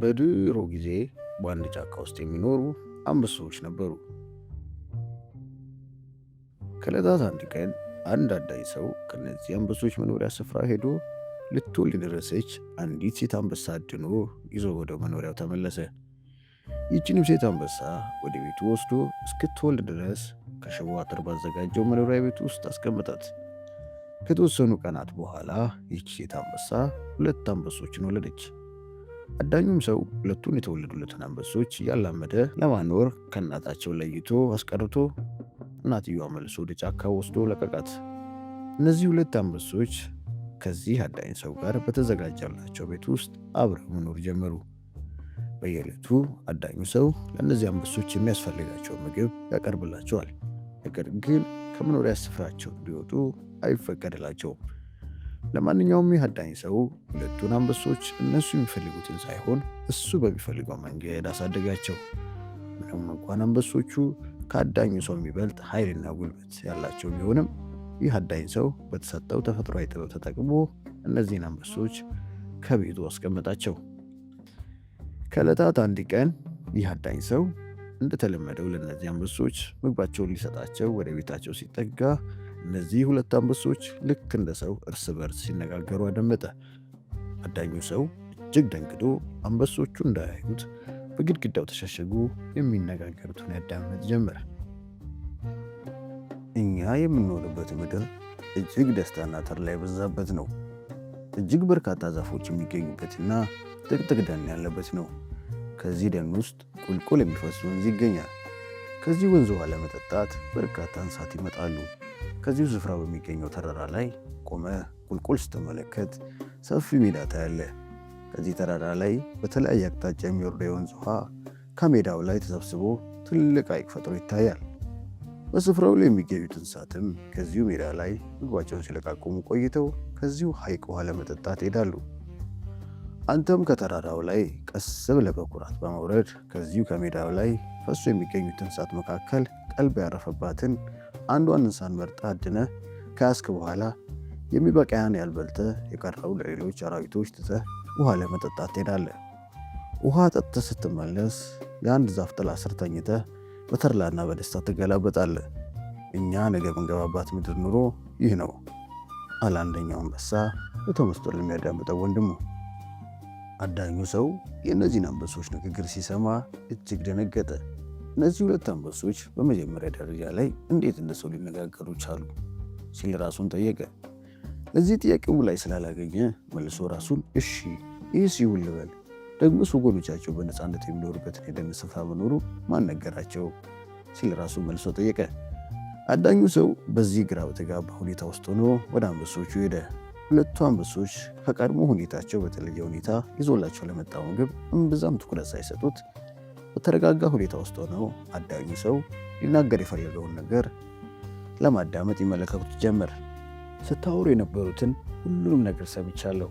በድሮ ጊዜ በአንድ ጫካ ውስጥ የሚኖሩ አንበሶች ነበሩ። ከዕለታት አንድ ቀን አንድ አዳኝ ሰው ከነዚህ አንበሶች መኖሪያ ስፍራ ሄዶ ልትወልድ የደረሰች አንዲት ሴት አንበሳ አድኖ ይዞ ወደ መኖሪያው ተመለሰ። ይህችንም ሴት አንበሳ ወደ ቤቱ ወስዶ እስክትወልድ ድረስ ከሽቦ አጥር ባዘጋጀው መኖሪያ ቤቱ ውስጥ አስቀመጣት። ከተወሰኑ ቀናት በኋላ ይህች ሴት አንበሳ 2 አንበሶችን ወለደች። አዳኙም ሰው ሁለቱን የተወለዱለትን አንበሶች እያላመደ ለማኖር ከእናታቸው ለይቶ አስቀርቶ እናትየዋ መልሶ ወደ ጫካ ወስዶ ለቀቃት። እነዚህ 2 አንበሶች ከዚህ አዳኝ ሰው ጋር በተዘጋጀላቸው ቤት ውስጥ አብረው መኖር ጀመሩ። በየዕለቱ አዳኙ ሰው ለእነዚህ አንበሶች የሚያስፈልጋቸው ምግብ ያቀርብላቸዋል። ነገር ግን ከመኖሪያ ስፍራቸው እንዲወጡ አይፈቀድላቸውም። ለማንኛውም ይህ አዳኝ ሰው 2ቱን አንበሶች እነሱ የሚፈልጉትን ሳይሆን እሱ በሚፈልገው መንገድ አሳደጋቸው። ምንም እንኳን አንበሶቹ ከአዳኙ ሰው የሚበልጥ ኃይልና ጉልበት ያላቸው ቢሆንም ይህ አዳኝ ሰው በተሰጠው ተፈጥሯዊ ጥበብ ተጠቅሞ እነዚህን አንበሶች ከቤቱ አስቀመጣቸው። ከዕለታት አንድ ቀን ይህ አዳኝ ሰው እንደተለመደው ለእነዚህ አንበሶች ምግባቸውን ሊሰጣቸው ወደ ቤታቸው ሲጠጋ እነዚህ 2 አንበሶች ልክ እንደ ሰው እርስ በርስ ሲነጋገሩ አደመጠ። አዳኙ ሰው እጅግ ደንግጦ አንበሶቹ እንዳያዩት በግድግዳው ተሸሸጉ የሚነጋገሩትን ያዳምጥ ጀመረ። እኛ የምንኖርበት ምድር እጅግ ደስታና ተድላ የበዛበት ነው። እጅግ በርካታ ዛፎች የሚገኙበትና ጥቅጥቅ ደን ያለበት ነው። ከዚህ ደን ውስጥ ቁልቁል የሚፈስ ወንዝ ይገኛል። ከዚህ ወንዝ ውሃ ለመጠጣት በርካታ እንስሳት ይመጣሉ። ከዚሁ ስፍራ በሚገኘው ተራራ ላይ ቆመ ቁልቁል ስትመለከት ሰፊ ሜዳ ታያለህ። ከዚህ ተራራ ላይ በተለያየ አቅጣጫ የሚወርደው የወንዝ ውሃ ከሜዳው ላይ ተሰብስቦ ትልቅ ሐይቅ ፈጥሮ ይታያል። በስፍራው ላይ የሚገኙት እንስሳትም ከዚሁ ሜዳ ላይ ምግባቸውን ሲለቃቁሙ ቆይተው ከዚሁ ሐይቅ ውሃ ለመጠጣት ይሄዳሉ። አንተም ከተራራው ላይ ቀስ ብለህ በኩራት በመውረድ ከዚሁ ከሜዳው ላይ ፈሶ የሚገኙት እንስሳት መካከል ቀልብ ያረፈባትን አንዷን እንስሳን መርጠህ አድነህ ከያዝክ በኋላ የሚበቃያን ያልበልተህ የቀረው ለሌሎች አራዊቶች ትተህ ውሃ ለመጠጣት ትሄዳለህ። ውሃ ጠጥተህ ስትመለስ የአንድ ዛፍ ጥላ ስር ተኝተህ በተድላና በደስታ ትገላበጣለህ። እኛ ነገ የምንገባባት ምድር ኑሮ ይህ ነው አለ አንደኛው አንበሳ በተመስጦ ለሚያዳምጠው ወንድሙ። አዳኙ ሰው የእነዚህን አንበሶች ንግግር ሲሰማ እጅግ ደነገጠ። እነዚህ 2 አንበሶች በመጀመሪያ ደረጃ ላይ እንዴት እንደ ሰው ሊነጋገሩ ቻሉ ሲል ራሱን ጠየቀ። ለዚህ ጥያቄው ላይ ስላላገኘ መልሶ ራሱን እሺ ይህስ ይሁን ልበል፣ ደግሞስ ወገኖቻቸው በነፃነት የሚኖሩበትን የደን ስፍራ መኖሩ ማን ነገራቸው ሲል ራሱ መልሶ ጠየቀ። አዳኙ ሰው በዚህ ግራ በተጋባ ሁኔታ ውስጥ ሆኖ ወደ አንበሶቹ ሄደ። 2ቱ አንበሶች ከቀድሞ ሁኔታቸው በተለየ ሁኔታ ይዞላቸው ለመጣው ምግብ እምብዛም ትኩረት ሳይሰጡት በተረጋጋ ሁኔታ ውስጥ ሆነው አዳኙ ሰው ሊናገር የፈለገውን ነገር ለማዳመጥ ይመለከቱት ጀመር። ስታወሩ የነበሩትን ሁሉንም ነገር ሰምቻለሁ።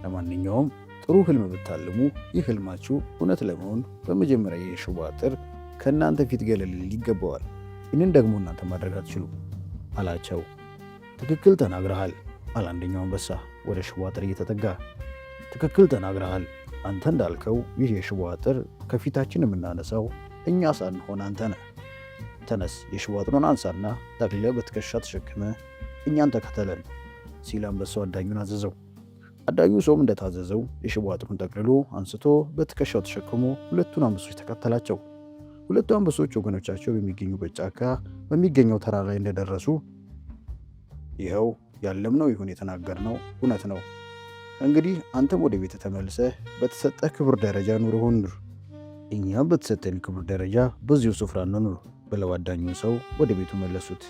ለማንኛውም ጥሩ ህልም ብታልሙ ይህ ህልማችሁ እውነት ለመሆን በመጀመሪያ የሽቦ አጥር ከእናንተ ፊት ገለል ይገባዋል። ይህንን ደግሞ እናንተ ማድረግ አትችሉ አላቸው። ትክክል ተናግረሃል አለ አንደኛው አንበሳ ወደ ሽቦ አጥር እየተጠጋ። ትክክል ተናግረሃል። አንተ እንዳልከው ይህ የሽቦ አጥር ከፊታችን የምናነሳው እኛ ሳንሆን አንተ ነህ። ተነስ፣ የሽቦ አጥሩን አንሳና ጠቅልለህ በትከሻ ተሸክመ እኛን ተከተለን ሲል አንበሳው አዳኙን አዘዘው። አዳኙ ሰውም እንደታዘዘው የሽቦ አጥሩን ጠቅልሎ አንስቶ በትከሻው ተሸክሞ 2ቱን አንበሶች ተከተላቸው። 2ቱ አንበሶች ወገኖቻቸው በሚገኙበት ጫካ በሚገኘው ተራራ ላይ እንደደረሱ ይኸው ያለምነው ይሁን የተናገርነው እውነት ነው። እንግዲህ አንተም ወደ ቤት ተመልሰህ በተሰጠህ ክብር ደረጃ ኑሮህን ኑር፣ እኛም በተሰጠን ክብር ደረጃ በዚሁ ስፍራ እንኑር ብለው አዳኙ ሰው ወደ ቤቱ መለሱት።